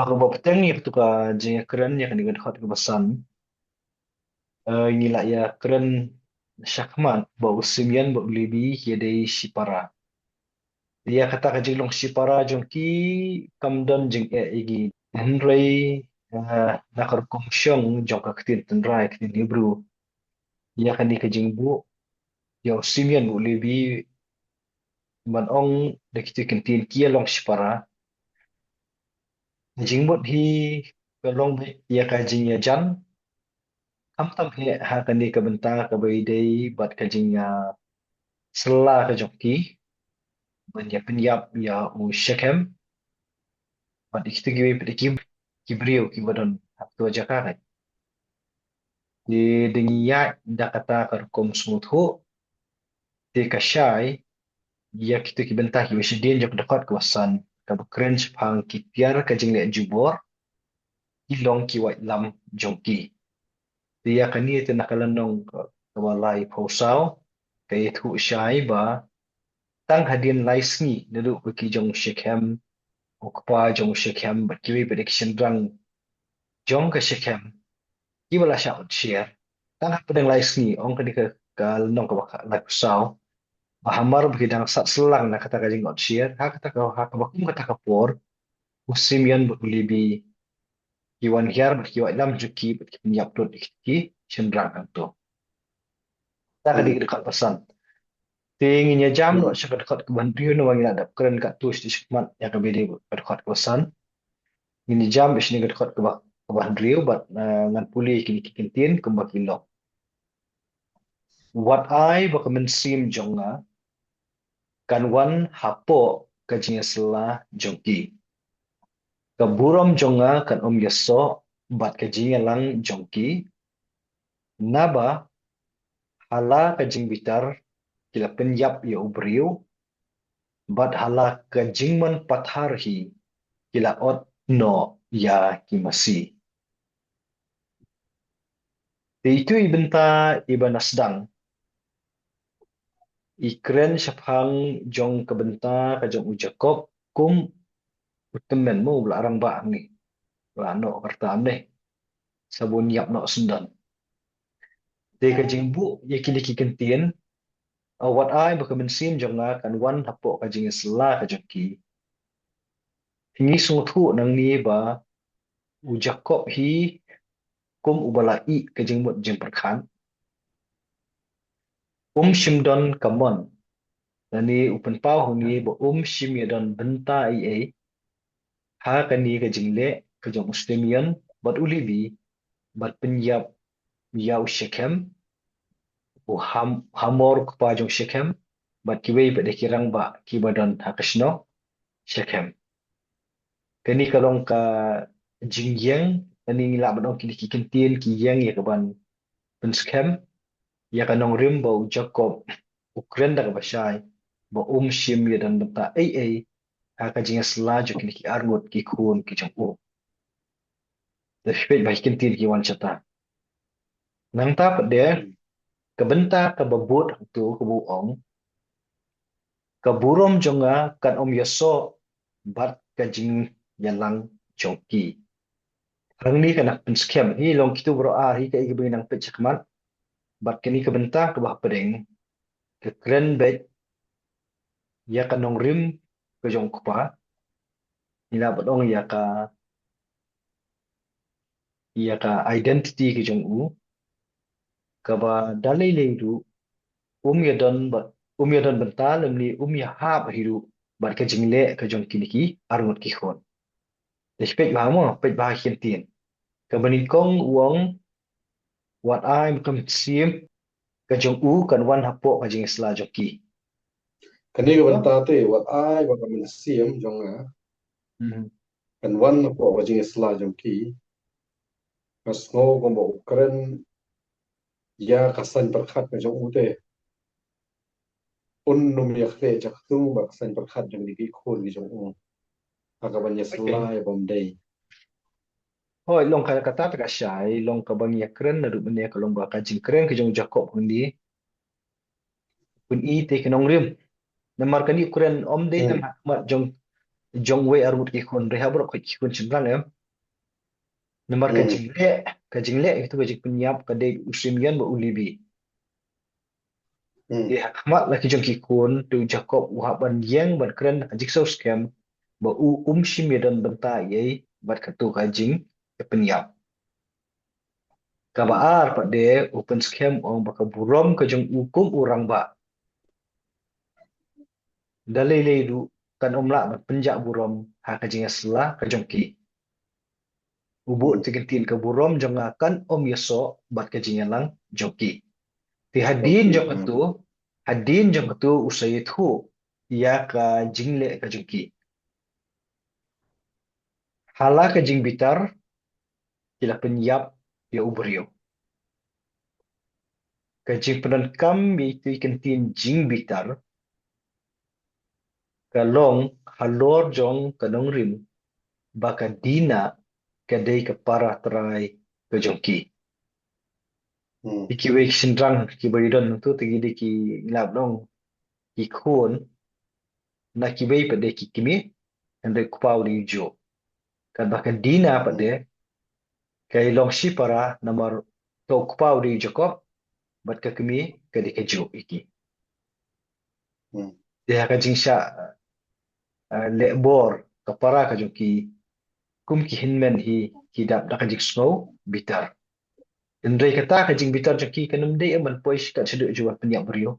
Kalau petang ni tu ka jeng keren ya kan dengan hot ke besan. Inilah ya keren syakman bau simian bau lebi ya dari sipara. Dia kata ka jeng long sipara jong ki kamdan jeng igi henry nakar komsyong jong ka ketin tenrai ketin Hebrew. Dia kan di ka jeng bu ya simian bau lebi man ong dek tu kentin kia long sipara. Jeng bot hi kalong ya ka jeng ya jan am tam he ha kan di ka benta ka bai dei bat ka jeng ya sela ka joki ban ya penyap ya u Shechem bat ikiti giwe pede kibriu ki badon hapto jaka di dengiya da kata karkom smooth ho te kashai ya kitu ki bentah ki wishidin jok dekat kawasan ka bekren pang ki piar ka jingle jubor ilong ki white lam jongki dia kani te nakalanong ka walai pausau kay thu shai ba tang hadin laisngi nadu ki jong Shechem ukpa jong Shechem bat kiwi prediction rang jong ka Shechem Gimana siya share? Tanah pedang lais ni, ong ka di ka nong ka baka lai pusaw. Mahamar bihidang sat selang na kata ka jingot share. Ha kata ka ha ka bakum kata ka por. Musim yan bulibi kiwan hiar kiwan lam juki penyap dot ki cenderang kanto. Tak ka di Hmm. dekat pesan. Tinginya jam no siya ka dekat ke bantuan no wangi ada keren kat tu di sekmat yang ka bedi ka dekat ke pesan. Ini jam isni ka dekat ke bandriu bat ngan puli kini kikintin kembang kilo. What I bakamen sim jonga kan wan hapo kajinya sela jongki. Kaburom jonga kan yaso bat kajinya lang jongki. Naba hala kajing bitar kila penyap ya ubriu bat hala kajing man patharhi kila ot no ya kimasi. Itu ibenta iba nasdang. Ikren syafhang jong kebenta kajong ujakob kum utemen mu belarang ba ni. Lano kerta ni. Sabun yap no sendan. Teka jingbu ya kini kikentien wat ai bakabensin jonga kan wan hapo ka jing sela ka joki hingi sungthu nang ni ba ujakop hi kum ubalai ka jing mot jing perkhan shimdon kamon nani upen pau hungi ba shim yadon benta ai ha kani ka jingle ka jong mustemian bat ulibi bat penyap yau shekem hamor pa jong shekem bat kiwei ba de kirang ba kibadon hakashno shekem kani kalong ka jingyang ani la badong kini kikentin ki yang ya kaban penskem ya kanong rim ba Jacob Ukraine da bashay ba shim ya dan bata ai ha ka jinga slaju kini ki arngot ki khun ki jong u da shpet ba kikentin ki wan chata nang ta pa de ka benta ka babut tu ka buong ka burom jonga kan yaso bat ka jing yalang jongki Rang ni kana penskem hi long kitu bro a hi kai gibi nang pechakmat bat kini kebenta ke bah pedeng ke kren bet ya kanong rim ke jong kupa ila bodong ya ka identity ke jong u ka ba dalai le du ya don ba ya don benta lem ni ya ha ba hiru bat ke jingle ke jong kini ki arngot ki khon despek ba mo pet ba hian tien ka bani kong wong wat ai kam sim ke jong u kan wan hapo ka jing sla joki Kani ka banta te wat ai ba kamin siam jonga Mhm. kan wan na po ka jing isla jong ki kas ngo ko mo ukren ya kasan perkhat ka jong ute num ya khle jak tu ba kasan perkhat jong di ki khon ki jong aka ban ya Okay. slai bom dei Hoi long kaya kata tak syai long ka bang ya keren na duk benda ka long ba ka jing keren ke jong Jakob hundi pun I te ke nong rim na mar kani keren om de tam hmm mat jong jong we armut ki khun reha bro ki khun chinrang em namar ka jingle itu ka jing penyap ka de usimian ba ulibi di hakmat la ki jong ki khun tu jakob wa ban yeng ban kren jik so scam ba shimidan banta ye bat ka tu ka jing ka penyap ka ba ar pa de open scam ong ba ka burom ka jong ukum urang ba dalai du kan omla ban penjak burom ha ka jing asla ka jong ki ubu tigentin ke burom jong akan om yeso bat ke jingalang joki ti hadin jong ketu usai thu ya ka jingle ka joki hala ka jing bitar kila penyap ya ubrio ka jing penan kam bi tu kentin jing bitar ka long halor jong kanong rim baka dina ka dei ka para trai ka joki iki we sindrang ki baridon tu tigi de ki lab dong ki khon na ki bei pa de ki kimi ande kupau di jo kan bahkan dina pa de kay long shi para namar to kupau di Jacob bat ka kimi ka de ka jo iki de ka jingsha le bor ka para ka jo ki kum ki hinmen hi ki dap da ka jik snow bitar indai kata ka jing bitar jo ki kanum de aman poish ka sedu jo penyak brio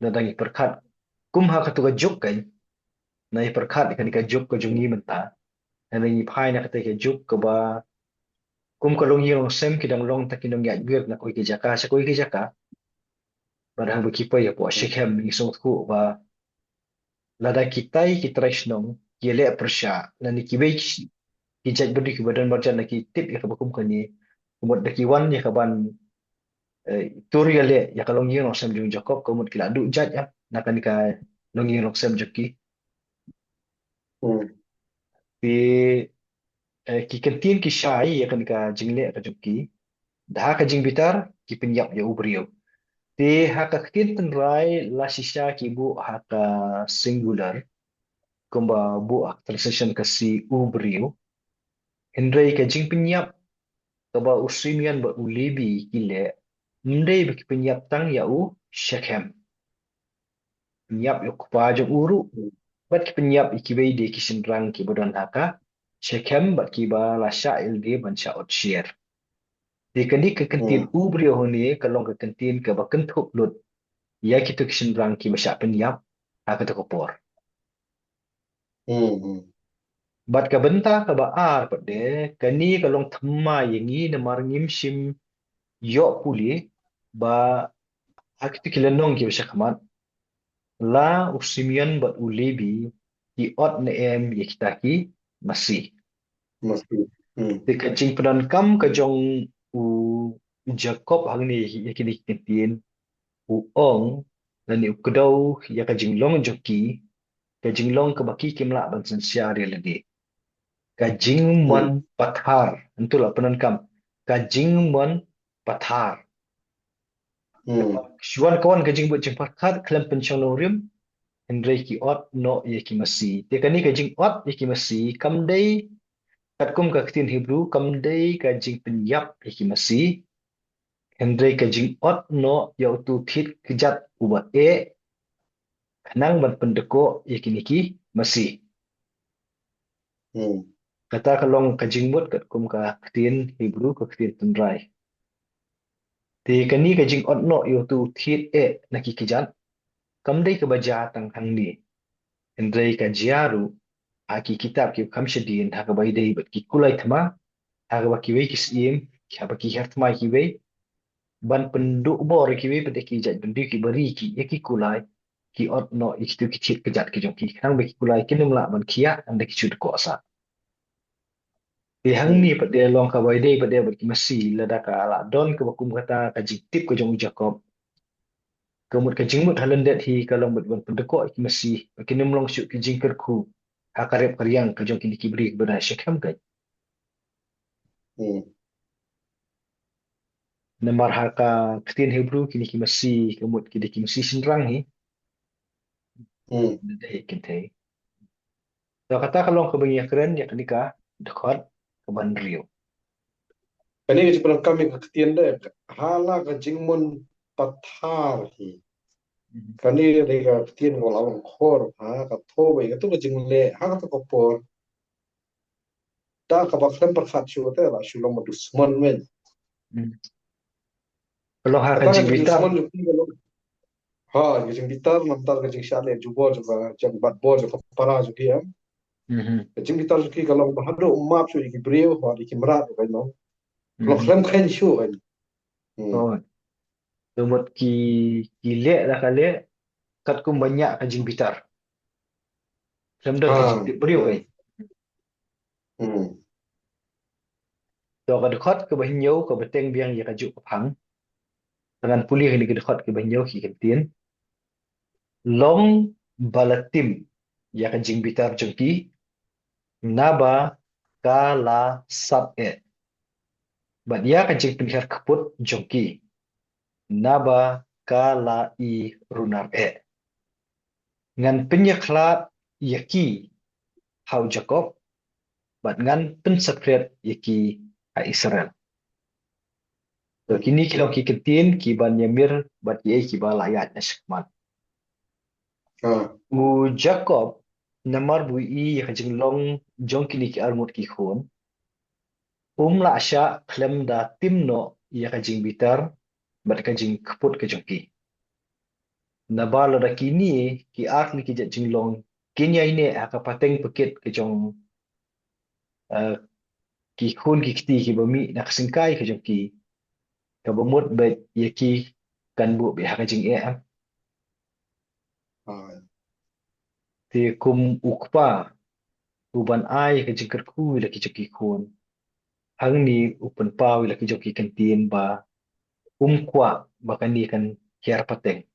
na dangi perkat kum ha ka tu ka jok kai na i perkat kan ka jok ka jongi menta na i phai na ka te ka jok ka ba kum ka long yong sem ki dang long ta ki nong ya gwer na koi ki jaka sa koi ki jaka barang baki pa ya po shikhem ni song ku ba lada kitai ki tresnong ki le persha na ni ki be ki jaj budi ki badan barjan na ki tip ya ka bakum ka ni kumot da ki wan ya ka ban tur ya le ya ka long yong sem jung jakob kumot ki la du jaj ya na kan ka long yong sem joki pi ki kentin ki shai ya kan ka jingle ka joki dah ka jing bitar ki penyap ya ubriyo ti haka kinten rai la shisha ki bu haka singular kumba bu ak translation ka si ubriyo hendrai ka jing penyap kaba usimian ba ulibi kile mndai ba ki penyap tang ya u shekhem penyap yo kupa jong uru bat ki penyap ikibai de ki sinrang ki bodan haka shekhem bat ki ba la sha il de ban sha ot share di kandi ka kentin ubriyo hone kalong ka kentin ka ba kentuk lut ya kita kesenderang ki masyak penyap ha kata kopor bat ka benta ka ba ar pat de kani kalong themma yengi na mar ngim sim yo puli ba ha kita kilenong ki masyak khamat la usimian bat ulebi ki ot na em ye kita ki masih te ka jing pedan kam ka jong u Jacob hang ni ye kini kentin u ong dan ni u kedau ya ka jing long joki ka jinglong ka baki kimla ban san siari lagi ka jingmon pathar itulah penankam ka jingmon pathar shuan kawan ka jingbut jing pathar klam penchong norim hendrai ki ot no ye ki masi te kani ka jing ot ye ki masi kam dei kat kum ka ktin hebrew kam dei ka jing penyap ye ki masi hendrai ka jing ot no ya tu thit kejat uba e kanang ban pendeko ye ki niki masi kata kalong kajingbut kat kum ka ktin Hebrew ka ktin tundrai ti kani kajing ot no yo tu thit e naki kijan kam dei ka baja tang hang ni endrai ka jiaru aki kitab ki kam shadin ha ka bai dei bat ki kulai thama ha ka ba ki wei kis im ki ha ba ki hert mai ki wei ban penduk bor ki wei pat ki jat bendu ki bari ki ye ki kulai ki ot no ik tu ki thit kejat ki jong ki hang ba ki kulai kinum la ban kia anda ki chut ko asa hang ni pada long ka bai dei pada bagi masi lada ka ala don ke bakum kata ka jiktip ke jong Jacob kemut ka jingmut halan det hi ka long ban pendeko ki masi bagi nem long syuk ki jingker ku ha karep karyang ka jong kini kibri bena syekham kai namar ha ka ktin Hebrew kini ki masi kemut ki ki masi sinrang hi Hmm. Dahil kintay. So kata kalau ke bagi keren ya kenika dekat ke Banrio. Kani ka jipang kami ka katiyan da hala ka jingmon pathar hi. Kani ri ka katiyan ko lawang khor ha ka thobe ka tu ka jingle ha ka to ko por da ka bakram par khat shu ta la shu lo ma dusman men. Kalau hak Kata ka kancing jing bitar, dusman ju ki ka lo ha ka jing bitar nam tar ka jing shale ju bo ju ka jang bat bo ju ka para ju ki am. Ka jing bitar ju ki ka lo ba hado map shu ki breu ha ki mrat ka no. Lo khlem khen shu ka. Hmm. oh, tumut ki le lah kale kat kum banyak kancing bitar. Sambil kancing Ha. beriu kai. Hmm. Hmm. So ka dekat ke bahinyau ke beteng biang ya kajuk ke phang. Dengan pulih ni ke dekat ke bahinyau ki kentin. Long balatim ya kancing bitar jengki naba kala sab e. But ya kancing penihar keput jengki naba kala I runar e. Ngan penyeklat yaki hau Jacob, but ngan pensakret yaki ha Israel. So kini kilo ki ketin ki ban yamir bat ye ki ba layat na sekman. Ha. U Jacob namar bui I ya kajing long jong kini ki armut ki khon. La asya klem da timno ya kajing bitar bat kajing keput ke jongki. Nabala da kini ki art ni ki jing long kinya ini akapateng pekit ke jong uh, ki khon ki kiti ki bami na kasingkai ke jongki. Kabamut bet yaki kan bu bi hakajing e am. Ha. Ti kum ukpa uban ai ke jingkar ku la ki joki khon hang ni upan pau la ki joki kantin ba kwa ba kan ni kan kiar pateng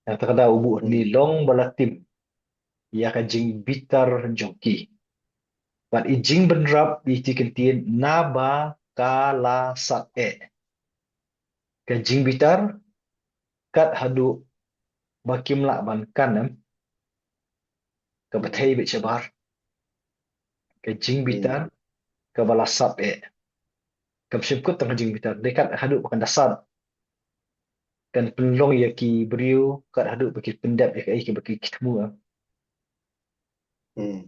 na takada ubu ni Hmm. long balatim ya ka jing bitar joki but I jing benrap bi ti kantin na ba kala sat e ka jing bitar kat hadu bakim la ban kanam ka Hmm. bathai be chabar ka jing Hmm. bitar ka bala sat e ka sipkut tang jing bitar dekat hadu bakan dasar kan penlong ya ki beriu kat haduk bagi pendap ya ki bagi ketemu Hmm.